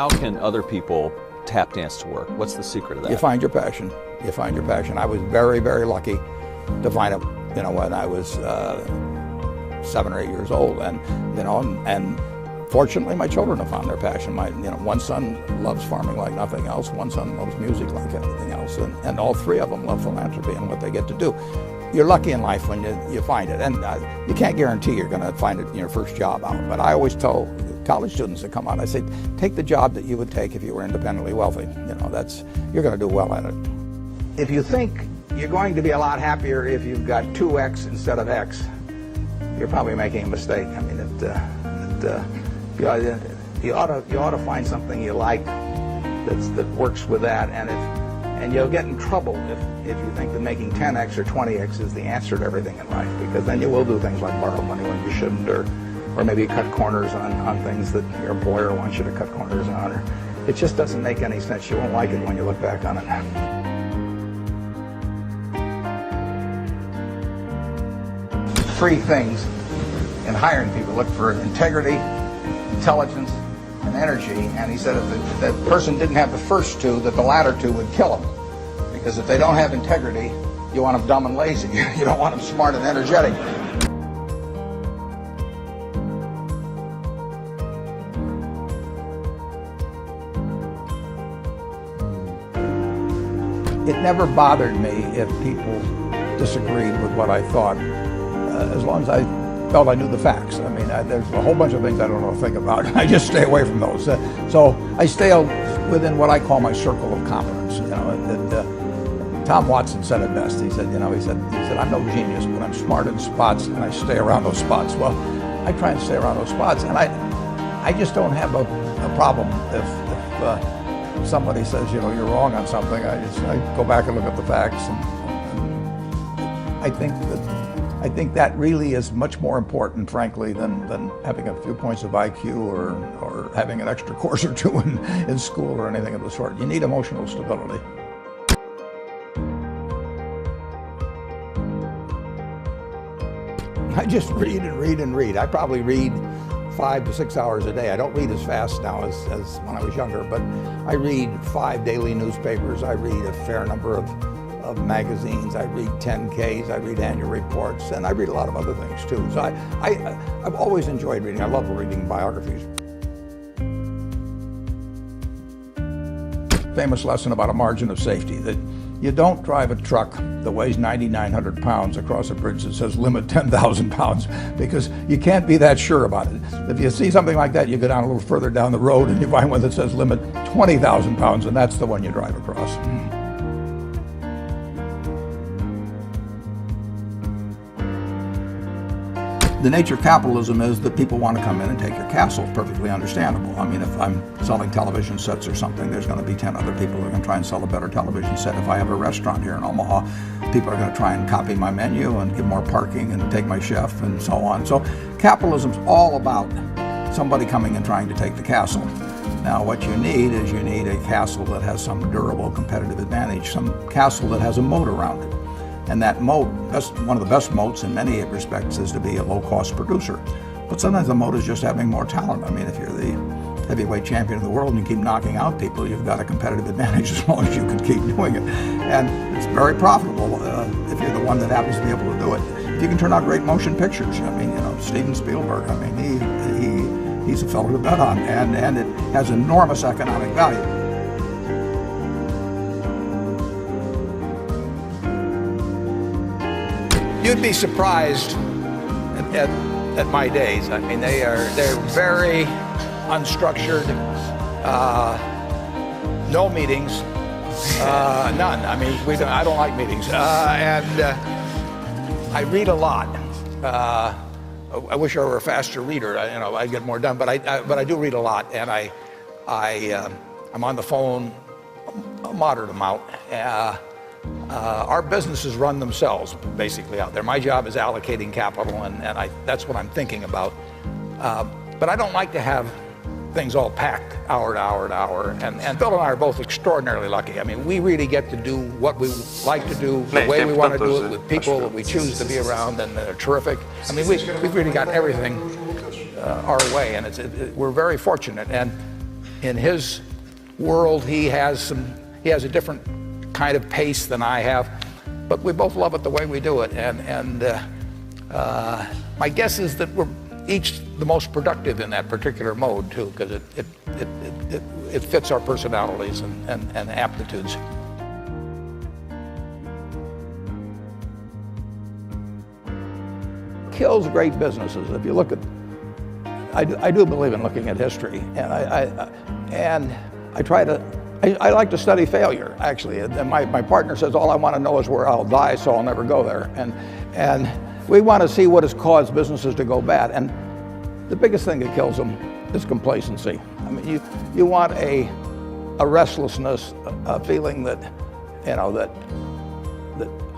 How can other people tap dance to work? What's the secret of that? You find your passion. You find your passion. I was very, very lucky to find it, when I was 7 or 8 years old, and fortunately my children have found their passion. One son loves farming like nothing else. One son loves music like anything else, and all three of them love philanthropy and what they get to do. You're lucky in life when you find it, and you can't guarantee you're going to find it in your first job out. But I always tell college students that come on, I say, take the job that you would take if you were independently wealthy. You're going to do well at it. If you think you're going to be a lot happier if you've got 2X instead of X, you're probably making a mistake. I mean, you ought to find something you like that works with that, and you'll get in trouble if you think that making 10X or 20X is the answer to everything in life, because then you will do things like borrow money when you shouldn't, or maybe cut corners on things that your employer wants you to cut corners on. Or it just doesn't make any sense. You won't like it when you look back on it. 3 things in hiring people. Look for integrity, intelligence, and energy. And he said if that person didn't have the first 2, that the latter 2 would kill them. Because if they don't have integrity, you want them dumb and lazy. You don't want them smart and energetic. It never bothered me if people disagreed with what I thought, as long as I felt I knew the facts. I mean, there's a whole bunch of things I don't know to think about. I just stay away from those. So I stay within what I call my circle of competence. Tom Watson said it best. He said, I'm no genius, but I'm smart in spots, and I stay around those spots. Well, I try and stay around those spots, and I just don't have a problem if somebody says, you're wrong on something. I go back and look at the facts, and I think that really is much more important, frankly, than having a few points of IQ or having an extra course or 2 in school or anything of the sort. You need emotional stability. I just read and read and read. I probably read 5 to 6 hours a day. I don't read as fast now as when I was younger, but I read 5 daily newspapers. I read a fair number of magazines. I read 10Ks. I read annual reports, and I read a lot of other things too. So I've always enjoyed reading. I love reading biographies. Famous lesson about a margin of safety, that you don't drive a truck that weighs 9,900 pounds across a bridge that says limit 10,000 pounds, because you can't be that sure about it. If you see something like that, you go down a little further down the road and you find one that says limit 20,000 pounds, and that's the one you drive across. The nature of capitalism is that people want to come in and take your castle. Perfectly understandable. I mean, if I'm selling television sets or something, there's going to be 10 other people who are going to try and sell a better television set. If I have a restaurant here in Omaha, people are going to try and copy my menu and give more parking and take my chef and so on. So capitalism's all about somebody coming and trying to take the castle. Now, what you need is a castle that has some durable competitive advantage, some castle that has a moat around it. And that moat, one of the best moats in many respects, is to be a low-cost producer. But sometimes the moat is just having more talent. I mean, if you're the heavyweight champion of the world and you keep knocking out people, you've got a competitive advantage as long as you can keep doing it. And it's very profitable if you're the one that happens to be able to do it. If you can turn out great motion pictures, I mean, Steven Spielberg, I mean, he's a fellow to bet on, and it has enormous economic value. You'd be surprised at my days. I mean, they're very unstructured, no meetings, none. I mean, I don't like meetings, and I read a lot. I wish I were a faster reader. I'd get more done, but I do read a lot, and I'm on the phone a moderate amount. Our businesses run themselves basically out there. My job is allocating capital, and that's what I'm thinking about. But I don't like to have things all packed hour to hour to hour. And Bill and I are both extraordinarily lucky. I mean, we really get to do what we like to do, the way we want to do it, with people that we choose to be around, and they're terrific. I mean, we've really got everything our way, and we're very fortunate. And in his world, he has a different kind of pace than I have, but we both love it the way we do it. And my guess is that we're each the most productive in that particular mode too, because it fits our personalities and aptitudes. Kills great businesses. If you look at, I do believe in looking at history, and I like to study failure, actually. And my partner says all I want to know is where I'll die, so I'll never go there. And we want to see what has caused businesses to go bad. And the biggest thing that kills them is complacency. I mean, you want a restlessness, a feeling that, you know, that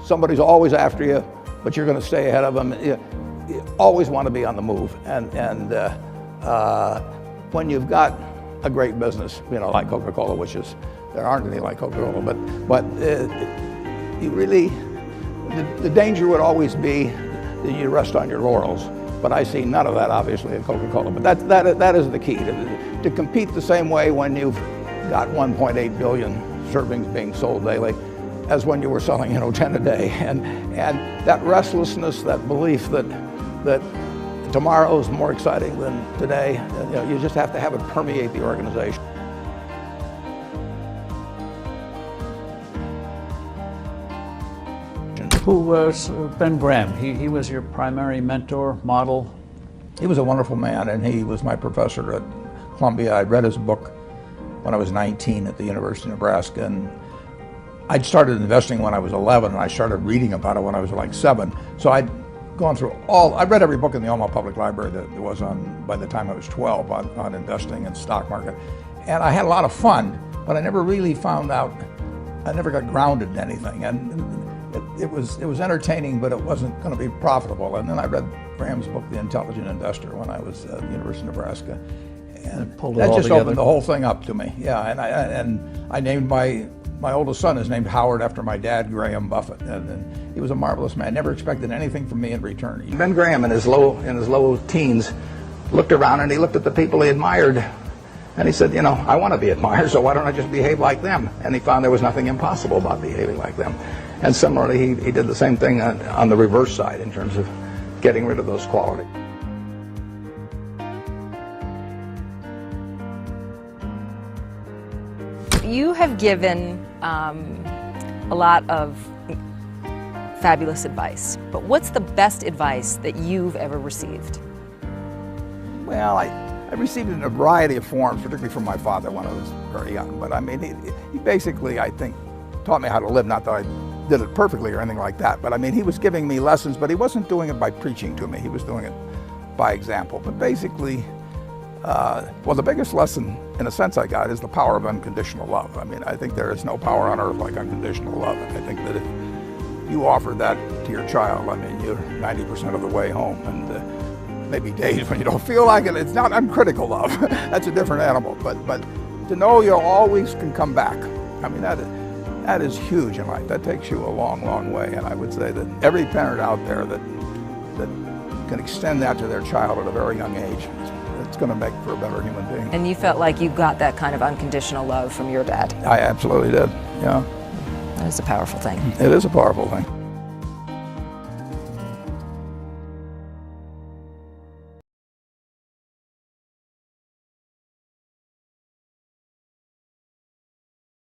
somebody's always after you, but you're going to stay ahead of them. You always want to be on the move. And when you've got a great business, you know, like Coca-Cola, which is, there aren't any like Coca-Cola, but you really, the danger would always be that you rest on your laurels. But I see none of that, obviously, at Coca-Cola. But that is the key, to compete the same way when you've got 1.8 billion servings being sold daily as when you were selling, you know, 10 a day. And that restlessness, that belief that tomorrow is more exciting than today, you know, you just have to have it permeate the organization. Who was Ben Graham? He was your primary mentor, model? He was a wonderful man, and he was my professor at Columbia. I read his book when I was 19 at the University of Nebraska, and I'd started investing when I was 11, and I started reading about it when I was like 7. So I'd gone through I read every book in the Omaha Public Library that there was on, by the time I was 12, on investing and stock market. And I had a lot of fun, but I never really found out, I never got grounded in anything. And it was entertaining, but it wasn't going to be profitable. And then I read Graham's book, The Intelligent Investor, when I was at the University of Nebraska. And that just opened the whole thing up to me. Yeah, and I named my oldest son is named Howard after my dad, Graham Buffett, and he was a marvelous man. Never expected anything from me in return. Ben Graham, in his low teens, looked around and he looked at the people he admired, and he said, you know, I want to be admired, so why don't I just behave like them? And he found there was nothing impossible about behaving like them. And similarly, he did the same thing on the reverse side in terms of getting rid of those qualities. You have given a lot of fabulous advice, but what's the best advice that you've ever received? Well, I received it in a variety of forms, particularly from my father when I was very young. But I mean, he basically, I think, taught me how to live. Not that I did it perfectly or anything like that, but I mean, he was giving me lessons, but he wasn't doing it by preaching to me. He was doing it by example. But basically, well, the biggest lesson, in a sense, I got is the power of unconditional love. I mean, I think there is no power on earth like unconditional love. And I think that if you offer that to your child, I mean, you're 90% of the way home. And maybe days when you don't feel like it, it's not uncritical love. That's a different animal. But to know you always can come back, I mean, that is huge in life. That takes you a long, long way. And I would say that every parent out there that can extend that to their child at a very young age, it's going to make for a better human being. And you felt like you got that kind of unconditional love from your dad? I absolutely did, yeah. That is a powerful thing. It is a powerful thing.